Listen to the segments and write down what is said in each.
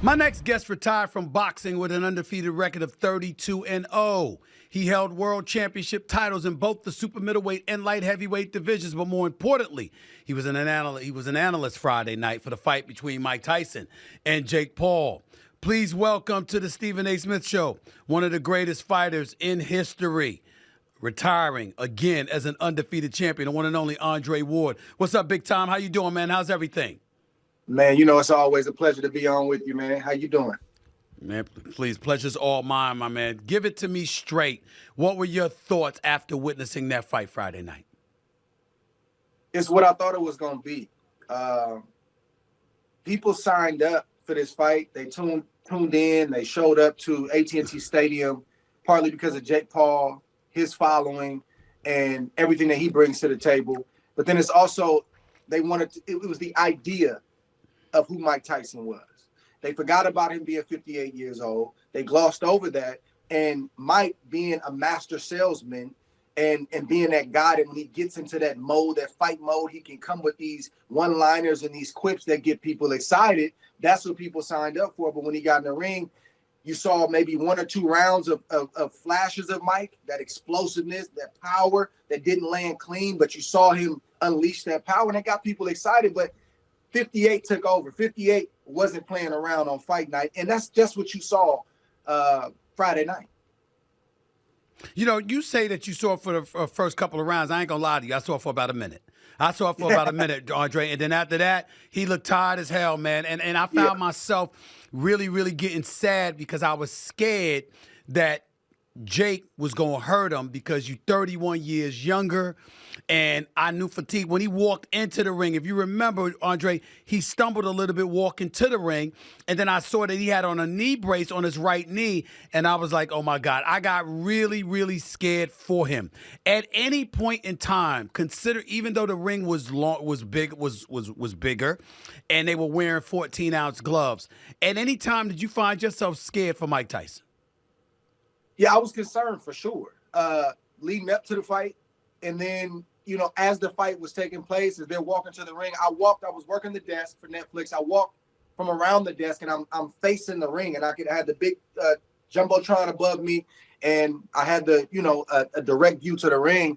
My next guest retired from boxing with an undefeated record of 32-0. He held world championship titles in both the super middleweight and light heavyweight divisions, but more importantly, he was an analyst Friday night for the fight between Mike Tyson and Jake Paul. Please welcome to the Stephen A. Smith Show, one of the greatest fighters in history, retiring again as an undefeated champion, the one and only Andre Ward. What's up, big time? How you doing, man? How's everything? Man, you know, it's always a pleasure to be on with you, man. How you doing? Man, please, pleasure's all mine, my man. Give it to me straight. What were your thoughts after witnessing that fight Friday night? It's what I thought it was going to be. People signed up for this fight. They tuned in. They showed up to AT&T Stadium, partly because of Jake Paul, his following, and everything that he brings to the table. But then it's also, it was the idea of who Mike Tyson was. They forgot about him being 58 years old. They glossed over that. And Mike being a master salesman and being that guy that when he gets into that mode, that fight mode, he can come with these one-liners and these quips that get people excited. That's what people signed up for. But when he got in the ring, you saw maybe one or two rounds of flashes of Mike, that explosiveness, that power that didn't land clean, but you saw him unleash that power, and it got people excited. But 58 took over. 58 wasn't playing around on fight night, and that's just what you saw Friday night. You know, you say that you saw it for the first couple of rounds. I ain't gonna lie to you. I saw it for about a minute. Andre, and then after that, he looked tired as hell, man. And I found myself really, really getting sad because I was scared that Jake was going to hurt him because you're 31 years younger, and I knew fatigue. When he walked into the ring, if you remember, Andre, he stumbled a little bit walking to the ring, and then I saw that he had on a knee brace on his right knee, and I was like, oh, my God. I got really, really scared for him. At any point in time, consider, even though the ring was bigger, and they were wearing 14-ounce gloves, at any time did you find yourself scared for Mike Tyson? Yeah, I was concerned for sure. Leading up to the fight, and then, you know, as the fight was taking place, as they're walking to the ring, I was working the desk for Netflix. I walked from around the desk, and I'm facing the ring, and I had the big jumbotron above me, and I had a direct view to the ring.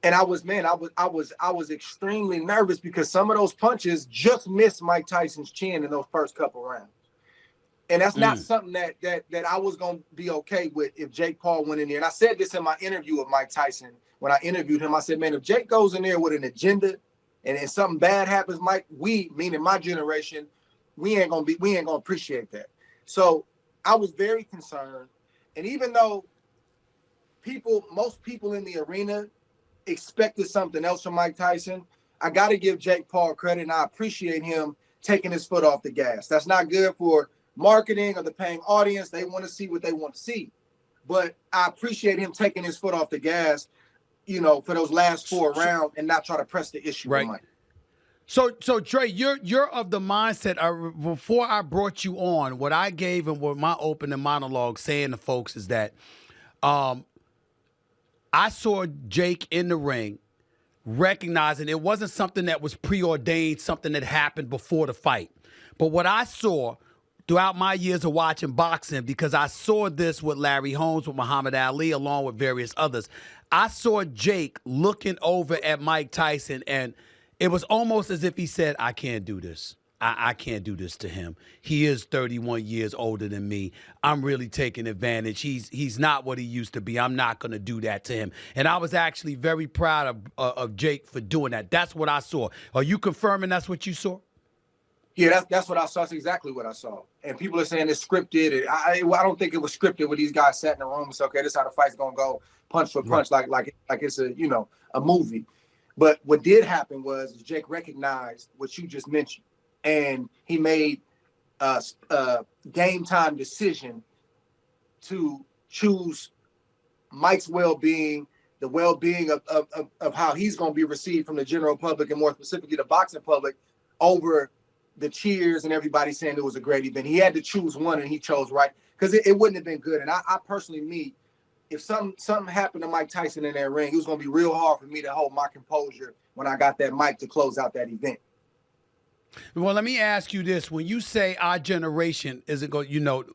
And I was extremely nervous because some of those punches just missed Mike Tyson's chin in those first couple rounds. And that's not something that I was going to be okay with if Jake Paul went in there. And I said this in my interview with Mike Tyson. When I interviewed him, I said, man, if Jake goes in there with an agenda and if something bad happens, Mike, meaning my generation, we ain't going to appreciate that. So I was very concerned. And even though most people in the arena expected something else from Mike Tyson, I got to give Jake Paul credit, and I appreciate him taking his foot off the gas. That's not good for marketing or the paying audience. They want to see what they want to see. But I appreciate him taking his foot off the gas, you know, for those last four rounds and not try to press the issue. Right. So Dre, you're of the mindset, before I brought you on, what I gave and what my opening monologue saying to folks is that I saw Jake in the ring recognizing it wasn't something that was preordained, something that happened before the fight. But what I saw throughout my years of watching boxing, because I saw this with Larry Holmes, with Muhammad Ali, along with various others, I saw Jake looking over at Mike Tyson, and it was almost as if he said, I can't do this. I can't do this to him. He is 31 years older than me. I'm really taking advantage. He's not what he used to be. I'm not going to do that to him. And I was actually very proud of Jake for doing that. That's what I saw. Are you confirming that's what you saw? Yeah, that's what I saw. That's exactly what I saw. And people are saying it's scripted. I don't think it was scripted when these guys sat in the room and said, okay, this is how the fight's going to go, punch for punch, like it's a movie. But what did happen was Jake recognized what you just mentioned, and he made a game time decision to choose Mike's well-being, the well-being of how he's going to be received from the general public, and more specifically the boxing public, over the cheers and everybody saying it was a great event. He had to choose one, and he chose right, because it wouldn't have been good. And I personally, if something happened to Mike Tyson in that ring, it was going to be real hard for me to hold my composure when I got that mic to close out that event. Well, let me ask you this: when you say our generation isn't going,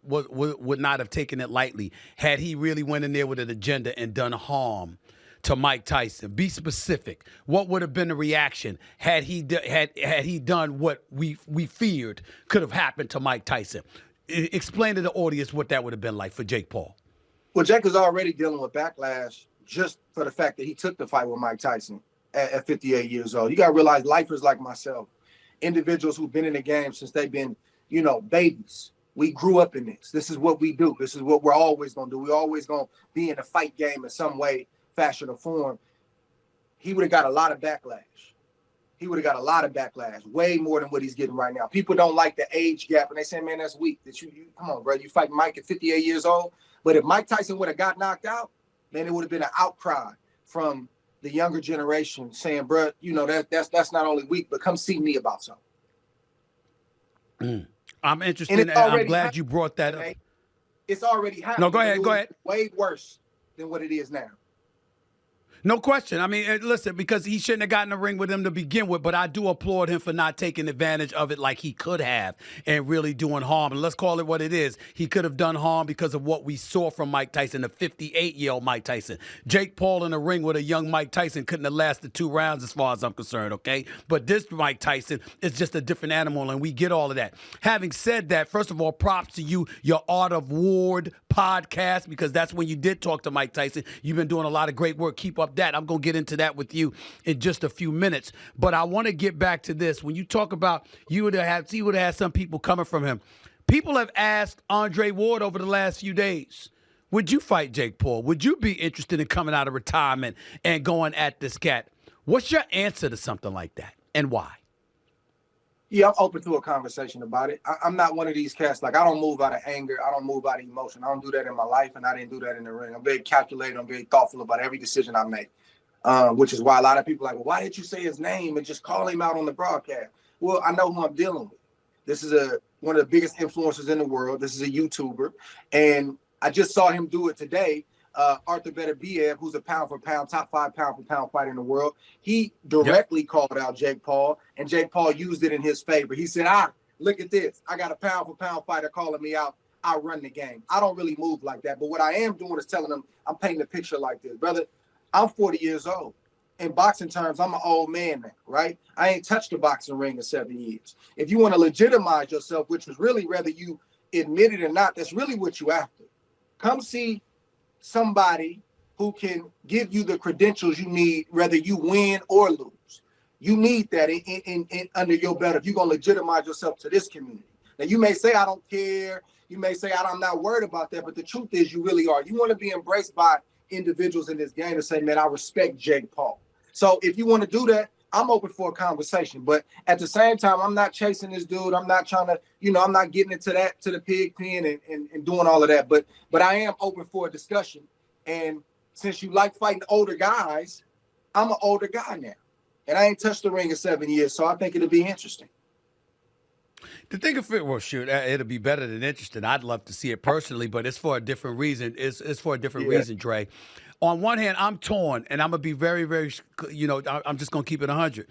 would not have taken it lightly had he really went in there with an agenda and done harm to Mike Tyson. Be specific. What would have been the reaction had had he done what we feared could have happened to Mike Tyson? Explain to the audience what that would have been like for Jake Paul. Well, Jake was already dealing with backlash just for the fact that he took the fight with Mike Tyson at 58 years old. You got to realize lifers like myself, individuals who've been in the game since they've been, babies. We grew up in this. This is what we do. This is what we're always going to do. We're always going to be in a fight game in some way, fashion, or form. He would have got a lot of backlash. He would have got a lot of backlash, way more than what he's getting right now. People don't like the age gap, and they say, man, that's weak. That you come on, bro. You fight Mike at 58 years old. But if Mike Tyson would have got knocked out, then it would have been an outcry from the younger generation saying, bro, that's not only weak, but come see me about something. I'm interested, and I'm glad you brought that up. It's already happened. No, go ahead. Way worse than what it is now. No question. I mean, listen, because he shouldn't have gotten a ring with him to begin with, but I do applaud him for not taking advantage of it like he could have and really doing harm. And let's call it what it is. He could have done harm because of what we saw from Mike Tyson, the 58-year-old Mike Tyson. Jake Paul in a ring with a young Mike Tyson couldn't have lasted 2 rounds as far as I'm concerned, okay? But this Mike Tyson is just a different animal, and we get all of that. Having said that, first of all, props to you, your Art of War podcast, because that's when you did talk to Mike Tyson. You've been doing a lot of great work. Keep up that. I'm going to get into that with you in just a few minutes. But I want to get back to this. When you talk about he would have had some people coming from him. People have asked Andre Ward over the last few days, would you fight Jake Paul? Would you be interested in coming out of retirement and going at this cat? What's your answer to something like that, and why? Yeah, I'm open to a conversation about it. I'm not one of these cats. Like, I don't move out of anger. I don't move out of emotion. I don't do that in my life, and I didn't do that in the ring. I'm very calculated. I'm very thoughtful about every decision I make, which is why a lot of people are like, well, why didn't you say his name and just call him out on the broadcast? Well, I know who I'm dealing with. This is one of the biggest influencers in the world. This is a YouTuber, and I just saw him do it today. Arthur Beterbiev, who's a pound-for-pound, top 5 pound-for-pound fighter in the world, he directly called out Jake Paul, and Jake Paul used it in his favor. He said, look at this. I got a pound-for-pound fighter calling me out. I run the game. I don't really move like that. But what I am doing is telling them, I'm painting a picture like this. Brother, I'm 40 years old. In boxing terms, I'm an old man now, right? I ain't touched a boxing ring in 7 years. If you want to legitimize yourself, which was really whether you admit it or not, that's really what you after. Come see somebody who can give you the credentials you need, whether you win or lose. You need that in under your belt if you're going to legitimize yourself to this community. Now, you may say, I don't care. You may say, I'm not worried about that. But the truth is, you really are. You want to be embraced by individuals in this game to say, man, I respect Jake Paul. So if you want to do that, I'm open for a conversation. But at the same time, I'm not chasing this dude. I'm not trying to, I'm not getting into that, to the pig pen and doing all of that. But I am open for a discussion. And since you like fighting older guys, I'm an older guy now. And I ain't touched the ring in 7 years. So I think it'll be interesting. The thing of it, well, shoot, it'll be better than interesting. I'd love to see it personally, but it's for a different reason. It's for a different reason, Dre. On one hand, I'm torn, and I'm going to be very, very, I'm just going to keep it 100.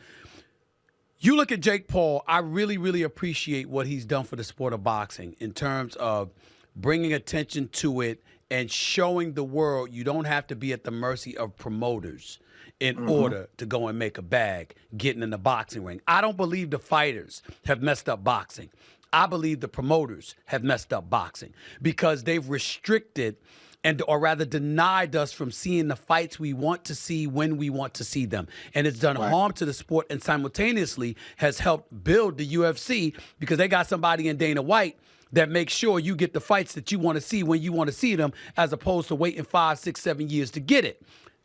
You look at Jake Paul, I really, really appreciate what he's done for the sport of boxing in terms of bringing attention to it and showing the world you don't have to be at the mercy of promoters in order to go and make a bag, getting in the boxing ring. I don't believe the fighters have messed up boxing. I believe the promoters have messed up boxing because they've restricted or rather denied us from seeing the fights we want to see when we want to see them. And it's done harm to the sport and simultaneously has helped build the UFC because they got somebody in Dana White that makes sure you get the fights that you want to see when you want to see them as opposed to waiting 5, 6, 7 years to get it.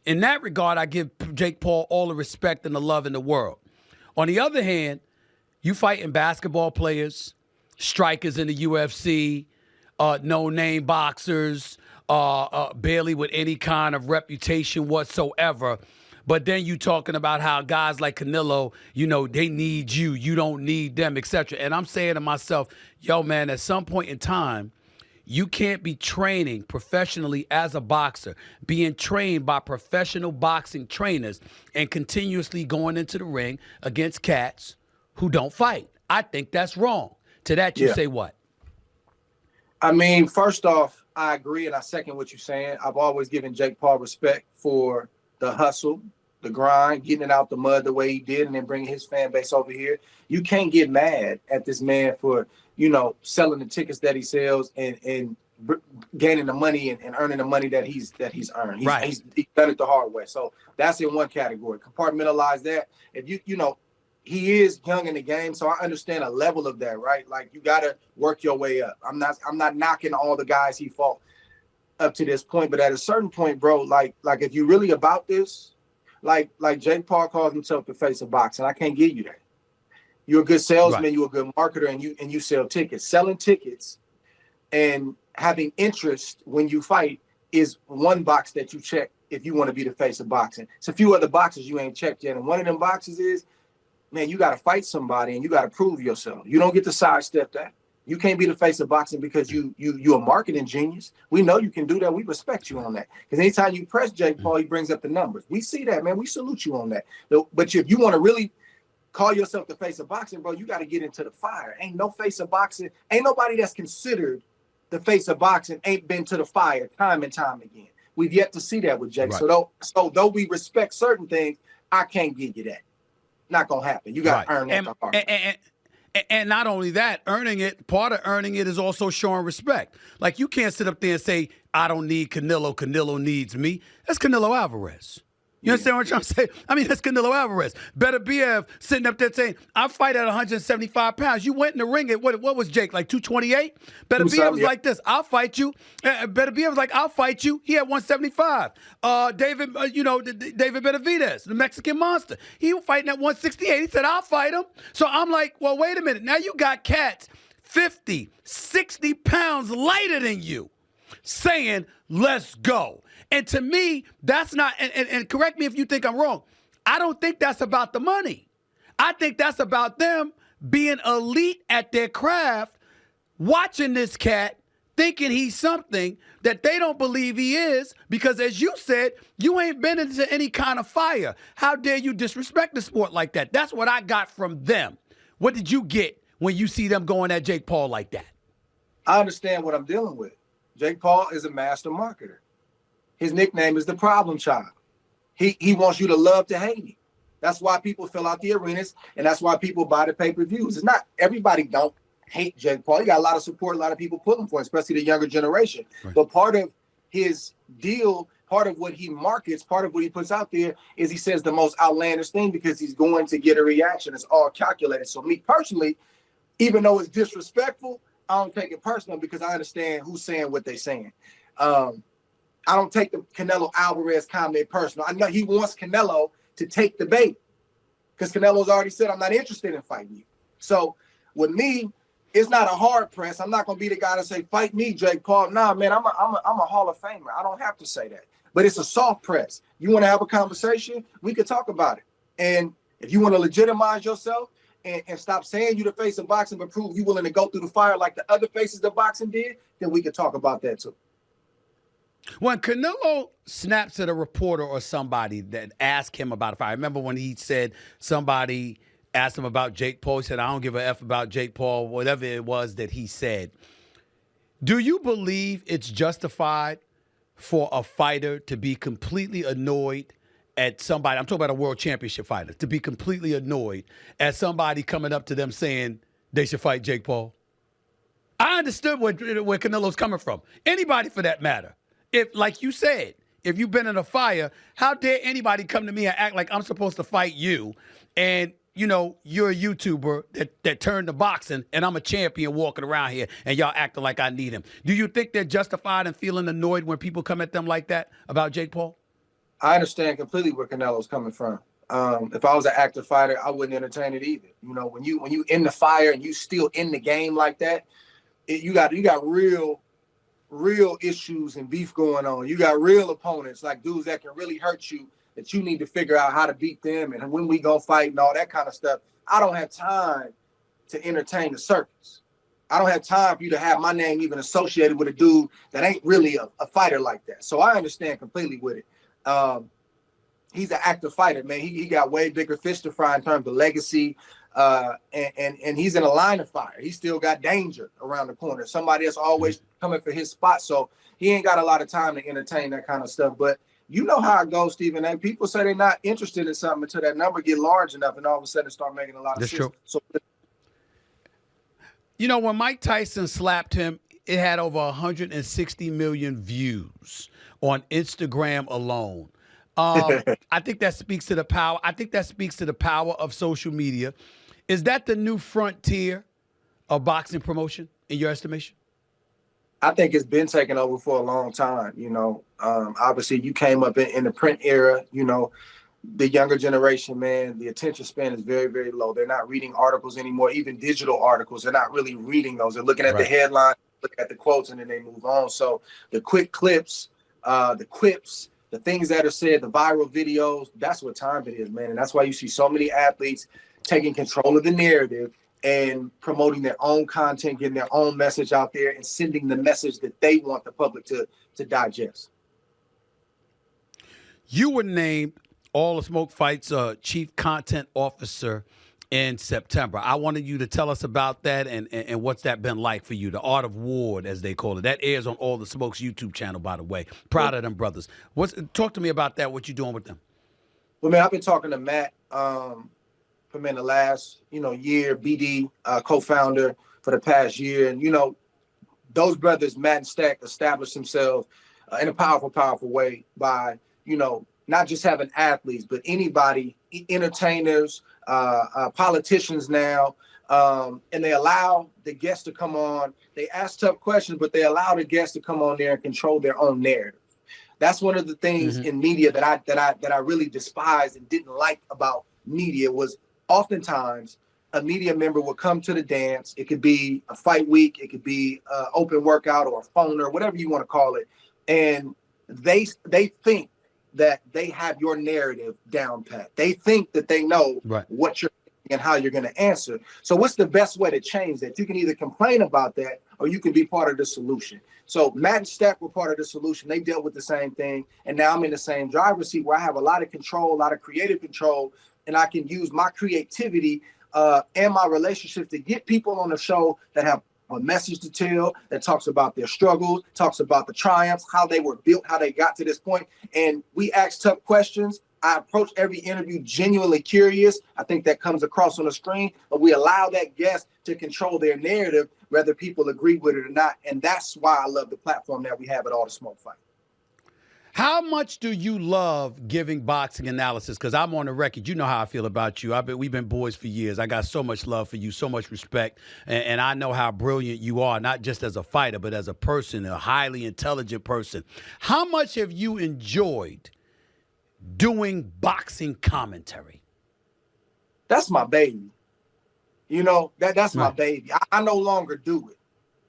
In that regard, I give Jake Paul all the respect and the love in the world. On the other hand, you fighting basketball players, strikers in the UFC, no-name boxers, barely with any kind of reputation whatsoever. But then you talking about how guys like Canelo, they need you. You don't need them, etc. And I'm saying to myself, yo, man, at some point in time, you can't be training professionally as a boxer, being trained by professional boxing trainers and continuously going into the ring against cats who don't fight. I think that's wrong. To that, you say what? I mean, first off, I agree and I second what you're saying. I've always given Jake Paul respect for the hustle, the grind, getting it out the mud the way he did, and then bringing his fan base over here. You can't get mad at this man for, selling the tickets that he sells and gaining the money and earning the money that he's earned. He's done it the hard way. So that's in one category. Compartmentalize that. If he is young in the game, so I understand a level of that, right? Like, you got to work your way up. I'm not knocking all the guys he fought up to this point, but at a certain point, bro, like if you really about this, like Jake Paul calls himself the face of boxing, I can't give you that. You're a good salesman, You're a good marketer, and you sell tickets. Selling tickets and having interest when you fight is one box that you check if you want to be the face of boxing. It's a few other boxes you ain't checked yet, and one of them boxes is, man, you got to fight somebody and you got to prove yourself. You don't get to sidestep that. You can't be the face of boxing because you're a marketing genius. We know you can do that. We respect you on that. Because anytime you press Jake Paul, he brings up the numbers. We see that, man. We salute you on that. But if you want to really call yourself the face of boxing, bro, you got to get into the fire. Ain't no face of boxing. Ain't nobody that's considered the face of boxing ain't been to the fire time and time again. We've yet to see that with Jake. Right. So though we respect certain things, I can't give you that. Not gonna happen. You got to earn that. And not only that, earning it, part of earning it is also showing respect. Like, you can't sit up there and say, I don't need Canelo, Canelo needs me. That's Canelo Alvarez. You understand what I'm trying to say? I mean, that's Canelo Alvarez. Beterbiev sitting up there saying, I fight at 175 pounds. You went in the ring at, what was Jake, like 228? Beterbiev was like this, I'll fight you. Beterbiev was like, I'll fight you. He had 175. David Benavidez, the Mexican monster, he was fighting at 168. He said, I'll fight him. So I'm like, well, wait a minute. Now you got cats 50, 60 pounds lighter than you saying, let's go. And to me, that's not, and correct me if you think I'm wrong, I don't think that's about the money. I think that's about them being elite at their craft, watching this cat, thinking he's something that they don't believe he is, because as you said, you ain't been into any kind of fire. How dare you disrespect the sport like that? That's what I got from them. What did you get when you see them going at Jake Paul like that? I understand what I'm dealing with. Jake Paul is a master marketer. His nickname is the problem child. He wants you to love to hate him. That's why people fill out the arenas, and that's why people buy the pay-per-views. It's not everybody don't hate Jake Paul. He got a lot of support, a lot of people pulling for him, especially the younger generation. Right. But part of his deal, part of what he markets, part of what he puts out there is he says the most outlandish thing because he's going to get a reaction. It's all calculated. So me personally, even though it's disrespectful, I don't take it personal because I understand who's saying what they're saying. I don't take the Canelo Alvarez comment personal. I know he wants Canelo to take the bait because Canelo's already said, I'm not interested in fighting you. So with me, it's not a hard press. I'm not going to be the guy to say, fight me, Jake Paul. Nah, man, I'm a Hall of Famer. I don't have to say that. But it's a soft press. You want to have a conversation? We could talk about it. And if you want to legitimize yourself and stop saying you the face of boxing, but prove you willing to go through the fire like the other faces of boxing did, then we could talk about that too. When Canelo snaps at a reporter or somebody that asked him about a fight, I remember when he said somebody asked him about Jake Paul. He said, I don't give a F about Jake Paul, whatever it was that he said. Do you believe it's justified for a fighter to be completely annoyed at somebody? I'm talking about a world championship fighter, to be completely annoyed at somebody coming up to them saying they should fight Jake Paul? I understood where Canelo's coming from. Anybody for that matter. If, like you said, if you've been in a fire, how dare anybody come to me and act like I'm supposed to fight you and, you're a YouTuber that turned to boxing and I'm a champion walking around here and y'all acting like I need him. Do you think they're justified in feeling annoyed when people come at them like that about Jake Paul? I understand completely where Canelo's coming from. If I was an active fighter, I wouldn't entertain it either. When you in the fire and you still in the game like that, you got real issues and beef going on. You got real opponents, like dudes that can really hurt you, that you need to figure out how to beat them and when we gonna fight and all that kind of stuff. I don't have time to entertain the circus. I don't have time for you to have my name even associated with a dude that ain't really a fighter like that. So I understand completely with it. He's an active fighter, man. He got way bigger fish to fry in terms of legacy, And he's in a line of fire. He still got danger around the corner. Somebody else always coming for his spot. So he ain't got a lot of time to entertain that kind of stuff. But you know how it goes, Stephen. And people say they're not interested in something until that number get large enough, and all of a sudden start making a lot of That's sense. true. So, you know, when Mike Tyson slapped him, it had over 160 million views on Instagram alone. I think that speaks to the power. I think that speaks to the power of social media. Is that the new frontier of boxing promotion, in your estimation? I think it's been taken over for a long time. You know, obviously you came up in the print era. You know, the younger generation, man, the attention span is very, very low. They're not reading articles anymore, even digital articles. They're not really reading those. They're looking at the headline, look at the quotes, and then they move on. So the quick clips, the quips, the things that are said, the viral videos, that's what time it is, man. And that's why you see so many athletes taking control of the narrative and promoting their own content, getting their own message out there, and sending the message that they want the public to digest. You were named All the Smoke Fights Chief Content Officer in September. I wanted you to tell us about that and what's that been like for you, the Art of War, as they call it. That airs on All the Smoke's YouTube channel, by the way. Proud of them brothers. Talk to me about that, what you doing with them. Well, man, I've been talking to Matt for the last, year, BD co-founder for the past year. And, those brothers, Matt and Stack, established themselves in a powerful, powerful way by, not just having athletes, but anybody, entertainers, politicians now, and they allow the guests to come on. They ask tough questions, but they allow the guests to come on there and control their own narrative. That's one of the things in media that I really despised and didn't like about media was oftentimes a media member will come to the dance. It could be a fight week, it could be an open workout or a phone or whatever you want to call it, and they think that they have your narrative down pat. They think that they know what you're and how you're going to answer. So what's the best way to change that? You can either complain about that or you can be part of the solution. So Matt and Stack were part of the solution. They dealt with the same thing. And now I'm in the same driver's seat where I have a lot of control, a lot of creative control, and I can use my creativity and my relationships to get people on the show that have a message to tell, that talks about their struggles, talks about the triumphs, how they were built, how they got to this point. And we ask tough questions. I approach every interview genuinely curious. I think that comes across on the screen, but we allow that guest to control their narrative, whether people agree with it or not. And that's why I love the platform that we have at All the Smoke Fight. How much do you love giving boxing analysis? Because I'm on the record. You know how I feel about you. We've been boys for years. I got so much love for you, so much respect. And I know how brilliant you are, not just as a fighter, but as a person, a highly intelligent person. How much have you enjoyed doing boxing commentary? That's my baby. That's my baby. I no longer do it.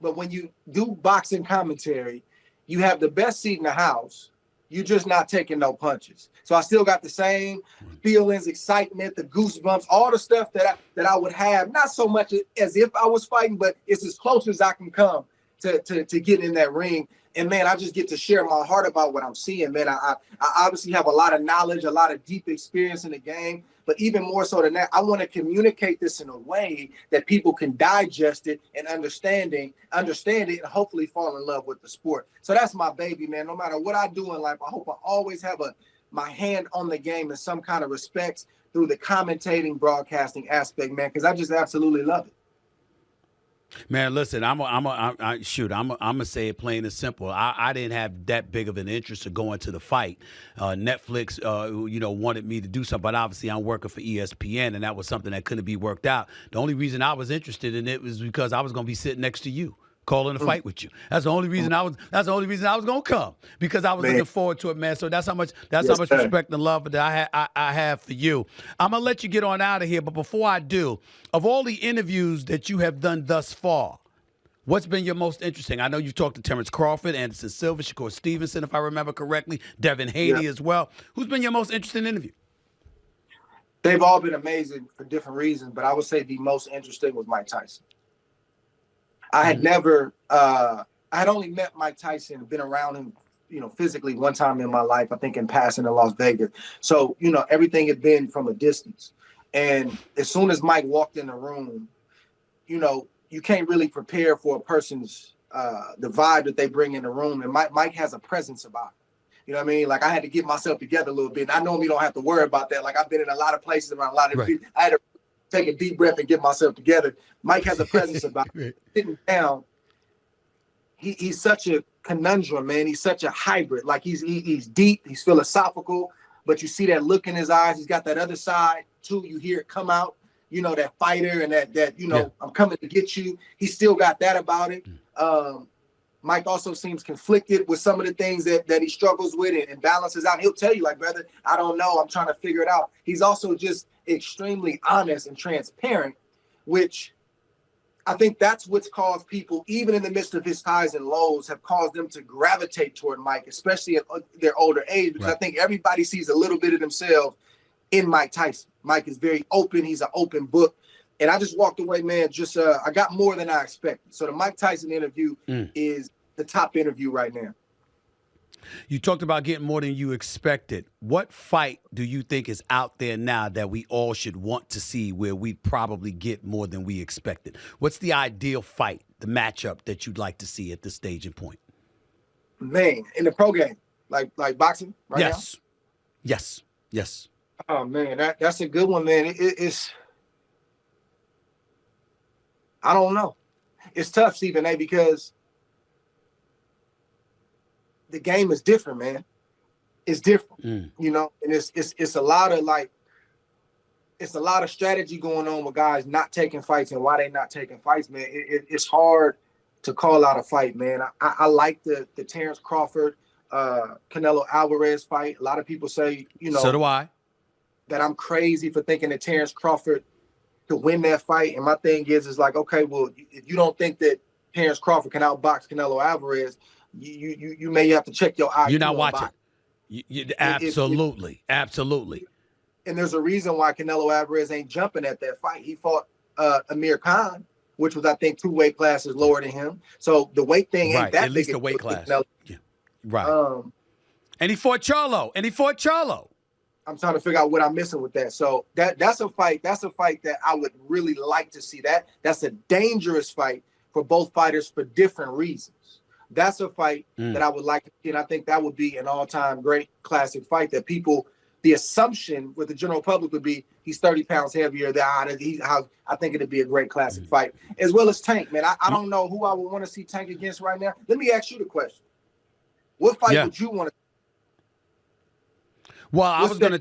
But when you do boxing commentary, you have the best seat in the house. You're just not taking no punches. So I still got the same feelings, excitement, the goosebumps, all the stuff that I would have, not so much as if I was fighting, but it's as close as I can come to get in that ring. And man, I just get to share my heart about what I'm seeing, man. I obviously have a lot of knowledge, a lot of deep experience in the game, but even more so than that, I want to communicate this in a way that people can digest it and understand it and hopefully fall in love with the sport. So that's my baby, man. No matter what I do in life, I hope I always have my hand on the game in some kind of respect through the commentating, broadcasting aspect, man, because I just absolutely love it. Man, listen, I'm gonna say it plain and simple. I didn't have that big of an interest of going to the fight. Netflix, wanted me to do something, but obviously I'm working for ESPN, and that was something that couldn't be worked out. The only reason I was interested in it was because I was gonna be sitting next to you, calling a fight with you. That's the only reason I was gonna come, because I was looking forward to it, man. So that's how much respect and love that I have for you. I'm gonna let you get on out of here, but before I do, of all the interviews that you have done thus far, what's been your most interesting? I know you've talked to Terrence Crawford, Anderson Silva, Shakur Stevenson, if I remember correctly, Devin Haney as well. Who's been your most interesting interview? They've all been amazing for different reasons, but I would say the most interesting was Mike Tyson. I had only met Mike Tyson, been around him, physically one time in my life, I think in passing in Las Vegas. So, everything had been from a distance. And as soon as Mike walked in the room, you know, you can't really prepare for a person's the vibe that they bring in the room. And Mike has a presence about him. You know what I mean? Like I had to get myself together a little bit. And I normally don't have to worry about that. Like I've been in a lot of places around a lot of people. I had to take a deep breath and get myself together. Mike has a presence about him. Sitting down, he's such a conundrum, man. He's such a hybrid. Like he's deep, he's philosophical, but you see that look in his eyes. He's got that other side too. You hear it come out. You know, that fighter and that you know, I'm coming to get you. He still got that about it. Mike also seems conflicted with some of the things that he struggles with and balances out. He'll tell you, like, brother, I don't know. I'm trying to figure it out. He's also just extremely honest and transparent, which I think that's what's caused people, even in the midst of his highs and lows, have caused them to gravitate toward Mike, especially at their older age, because I think everybody sees a little bit of themselves in Mike Tyson. Mike is very open. He's an open book. And I just walked away, man, just I got more than I expected. So the Mike Tyson interview is the top interview right now. You talked about getting more than you expected. What fight do you think is out there now that we all should want to see where we probably get more than we expected? What's the ideal fight, the matchup that you'd like to see at this stage and point? Man, in the pro game, like boxing right now? Yes. Oh, man, that's a good one, man. It's I don't know. It's tough, Stephen A., because the game is different, man. It's different, you know, and it's a lot of it's a lot of strategy going on with guys not taking fights and why they not taking fights, man. It's hard to call out a fight, man. I like the Terrence Crawford, Canelo Alvarez fight. A lot of people say, you know, so do I, that I'm crazy for thinking that Terrence Crawford could win that fight. And my thing is like, okay, well, if you don't think that Terrence Crawford can outbox Canelo Alvarez, you may have to check your IQ. You're not watching. Absolutely. And there's a reason why Canelo Alvarez ain't jumping at that fight. He fought Amir Khan, which was, I think, 2 weight classes lower than him. So the weight thing ain't that at least big the weight class. Yeah. Right. And he fought Charlo. I'm trying to figure out what I'm missing with that. So that's a fight. That's a fight that I would really like to see. That's a dangerous fight for both fighters for different reasons. That's a fight that I would like to see, and I think that would be an all-time great classic fight that people, the assumption with the general public would be he's 30 pounds heavier than I think it'd be a great classic fight. As well as Tank, man. I don't know who I would want to see Tank against right now. Let me ask you the question. What fight would you want to? Well, I was going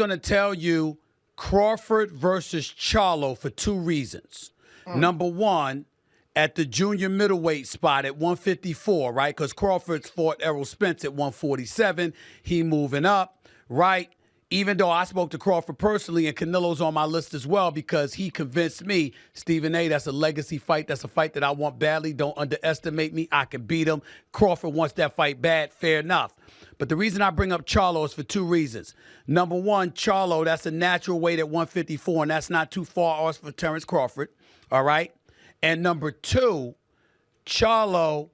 to tell you Crawford versus Charlo for 2 reasons. Number one, at the junior middleweight spot at 154, right? Because Crawford's fought Errol Spence at 147. He moving up, right? Even though I spoke to Crawford personally, and Canelo's on my list as well, because he convinced me, Stephen A., that's a legacy fight. That's a fight that I want badly. Don't underestimate me. I can beat him. Crawford wants that fight bad. Fair enough. But the reason I bring up Charlo is for 2 reasons. Number one, Charlo, that's a natural weight at 154, and that's not too far off for Terrence Crawford, all right? And number 2, Charlo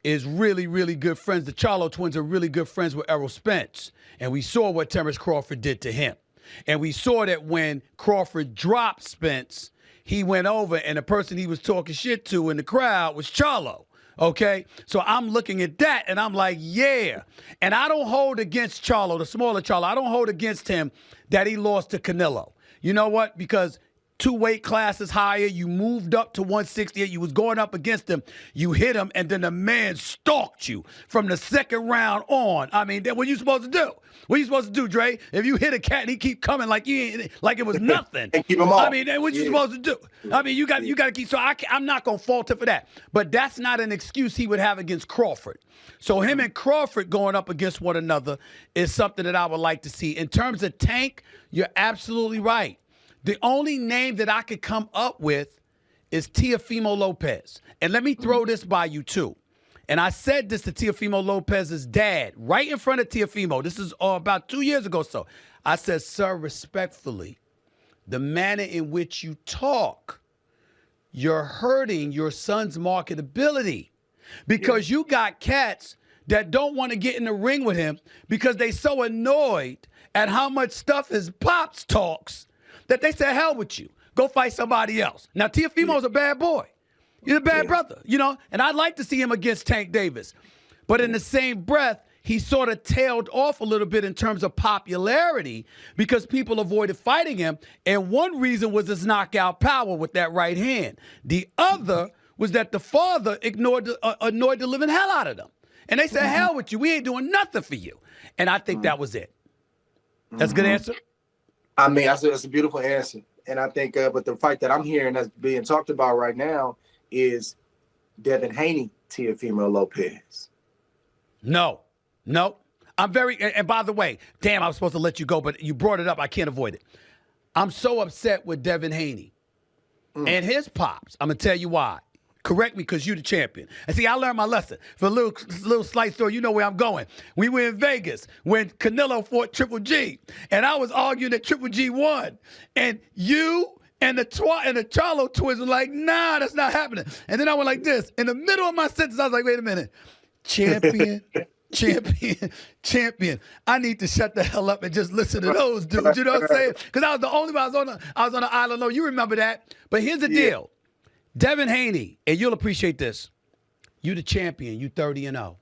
is really, really good friends. The Charlo twins are really good friends with Errol Spence. And we saw what Terrence Crawford did to him. And we saw that when Crawford dropped Spence, he went over and the person he was talking shit to in the crowd was Charlo. Okay? So I'm looking at that and I'm like, yeah. And I don't hold against Charlo, the smaller Charlo. I don't hold against him that he lost to Canelo. You know what? Because 2 weight classes higher, you moved up to 168, you was going up against him, you hit him, and then the man stalked you from the second round on. I mean, what you supposed to do? What you supposed to do, Dre? If you hit a cat and he keep coming like it was nothing. And keep him off. I mean, what you supposed to do? I mean, you got to keep. So I'm not gonna fault him for that. But that's not an excuse he would have against Crawford. So him and Crawford going up against one another is something that I would like to see. In terms of Tank, you're absolutely right. The only name that I could come up with is Teofimo Lopez. And let me throw this by you, too. And I said this to Teofimo Lopez's dad right in front of Teofimo. This is about 2 years ago. So I said, sir, respectfully, the manner in which you talk, you're hurting your son's marketability. Because you got cats that don't want to get in the ring with him because they so annoyed at how much stuff his pops talks that they say, hell with you. Go fight somebody else. Now, Teofimo's a bad boy. He's a bad brother, you know, and I'd like to see him against Tank Davis. But in the same breath, he sort of tailed off a little bit in terms of popularity because people avoided fighting him. And one reason was his knockout power with that right hand. The other was that the father annoyed the living hell out of them. And they said, hell with you. We ain't doing nothing for you. And I think that was it. That's a good answer? I mean, that's a beautiful answer. And I think, but the fight that I'm hearing that's being talked about right now is Devin Haney, Teofimo Lopez. No. I'm and by the way, damn, I was supposed to let you go, but you brought it up. I can't avoid it. I'm so upset with Devin Haney and his pops. I'm going to tell you why. Correct me, because you're the champion. And see, I learned my lesson. For a little slight story, you know where I'm going. We were in Vegas when Canelo fought Triple G, and I was arguing that Triple G won. And you and the Charlo twins were like, nah, that's not happening. And then I went like this. In the middle of my sentence, I was like, wait a minute. Champion, champion. I need to shut the hell up and just listen to those dudes. You know what I'm saying? Because I was the only one. I was on the island alone. You remember that? But here's the deal. Devin Haney, and you'll appreciate this. You the champion. You 30-0.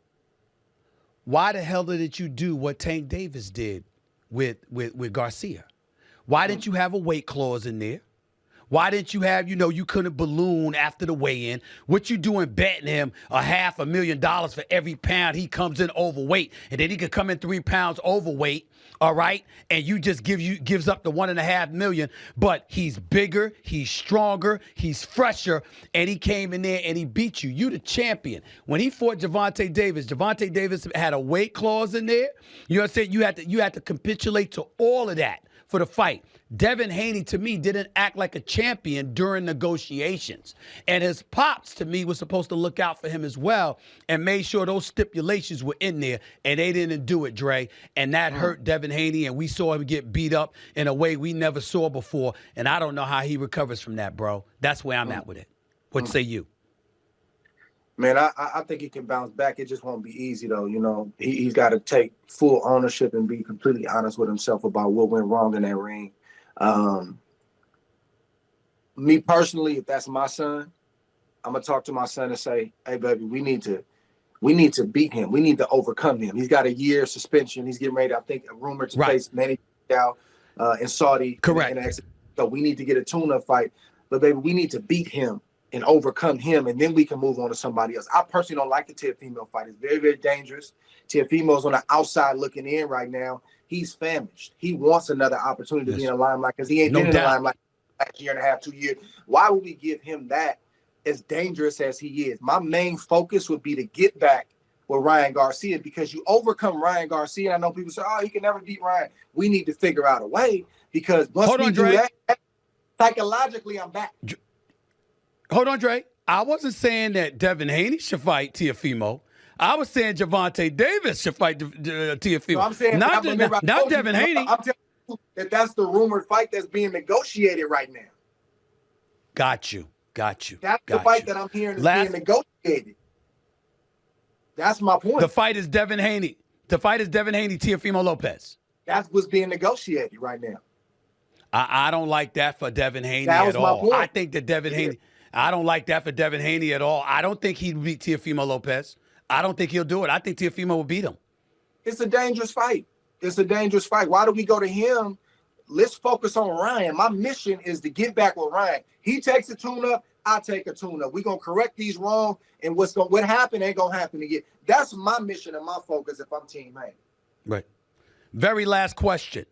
Why the hell did you do what Tank Davis did with Garcia? Why didn't you have a weight clause in there? Why didn't you have, you couldn't balloon after the weigh-in? What you doing betting him $500,000 for every pound he comes in overweight, and then he could come in 3 pounds overweight, all right? And you just gives up the $1.5 million, but he's bigger, he's stronger, he's fresher, and he came in there and he beat you. You the champion. When he fought Gervonta Davis had a weight clause in there. You know what I'm saying? You had to capitulate to all of that for the fight. Devin Haney, to me, didn't act like a champion during negotiations. And his pops, to me, was supposed to look out for him as well and made sure those stipulations were in there, and they didn't do it, Dre. And that hurt Devin Haney, and we saw him get beat up in a way we never saw before, and I don't know how he recovers from that, bro. That's where I'm at with it. What say you? Man, I think he can bounce back. It just won't be easy, though. He's got to take full ownership and be completely honest with himself about what went wrong in that ring. Me personally, if that's my son, I'm gonna talk to my son and say, hey baby, we need to beat him. We need to overcome him. He's got a year suspension. He's getting ready, I think, a rumor to face Manny Pacquiao in Saudi. Correct. So we need to get a tune-up fight. But baby, we need to beat him and overcome him, and then we can move on to somebody else. I personally don't like the Teofimo fight. It's very, very dangerous. Teofimo's on the outside looking in right now. He's famished. He wants another opportunity to be in the limelight because he ain't been in the limelight last year and a half, 2 years. Why would we give him that, as dangerous as he is? My main focus would be to get back with Ryan Garcia, because you overcome Ryan Garcia. And I know people say, oh, he can never beat Ryan. We need to figure out a way, because once we do that, psychologically, I'm back. Hold on, Dre. I wasn't saying that Devin Haney should fight Teofimo. I was saying Gervonta Davis should fight Teofimo. No, I'm saying not Devin Haney. I'm telling you that that's the rumored fight that's being negotiated right now. Got you. That's the fight that I'm hearing is being negotiated. That's my point. The fight is Devin Haney. Teofimo Lopez. That's what's being negotiated right now. I don't like that for Devin Haney at all. I think that Devin Haney. I don't like that for Devin Haney at all. I don't think he'd beat Teofimo Lopez. I don't think he'll do it. I think Teofimo will beat him. It's a dangerous fight. Why do we go to him? Let's focus on Ryan. My mission is to get back with Ryan. He takes a tune-up, I take a tune-up. We're going to correct these wrong, and what happened ain't going to happen again. That's my mission and my focus if I'm Team Haney. Right. Very last question.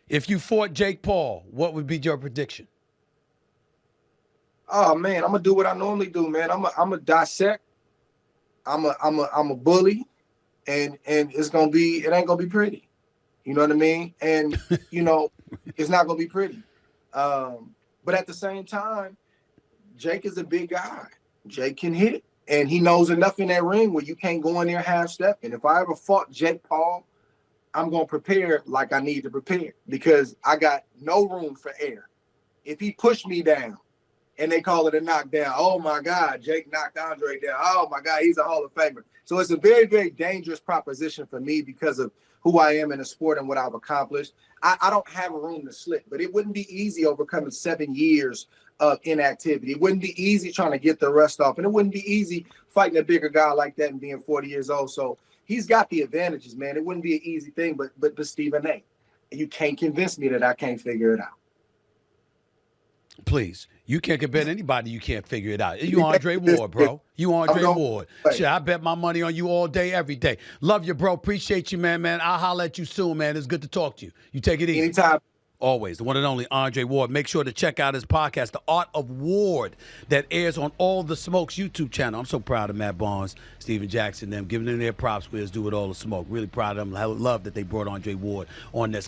If you fought Jake Paul, what would be your prediction? Oh man, I'm gonna do what I normally do, man. I'm a dissect. I'm a bully, and it ain't gonna be pretty. You know what I mean? And it's not gonna be pretty. But at the same time, Jake is a big guy. Jake can hit, and he knows enough in that ring where you can't go in there half-step. And if I ever fought Jake Paul, I'm gonna prepare like I need to prepare, because I got no room for error. If he pushed me down, and they call it a knockdown. Oh my God, Jake knocked Andre down. Oh my God, he's a Hall of Famer. So it's a very, very dangerous proposition for me because of who I am in the sport and what I've accomplished. I don't have a room to slip, but it wouldn't be easy overcoming 7 years of inactivity. It wouldn't be easy trying to get the rust off, and it wouldn't be easy fighting a bigger guy like that and being 40 years old. So he's got the advantages, man. It wouldn't be an easy thing, but Stephen A., you can't convince me that I can't figure it out. Please. You can't bet anybody you can't figure it out. You Andre Ward, bro. You Andre Ward. Shit, I bet my money on you all day, every day. Love you, bro. Appreciate you, man. I'll holler at you soon, man. It's good to talk to you. You take it easy. Anytime. Always. The one and only Andre Ward. Make sure to check out his podcast, The Art of Ward, that airs on All the Smoke's YouTube channel. I'm so proud of Matt Barnes, Steven Jackson, them, giving them their props. We'll do it all the smoke. Really proud of them. I love that they brought Andre Ward on this.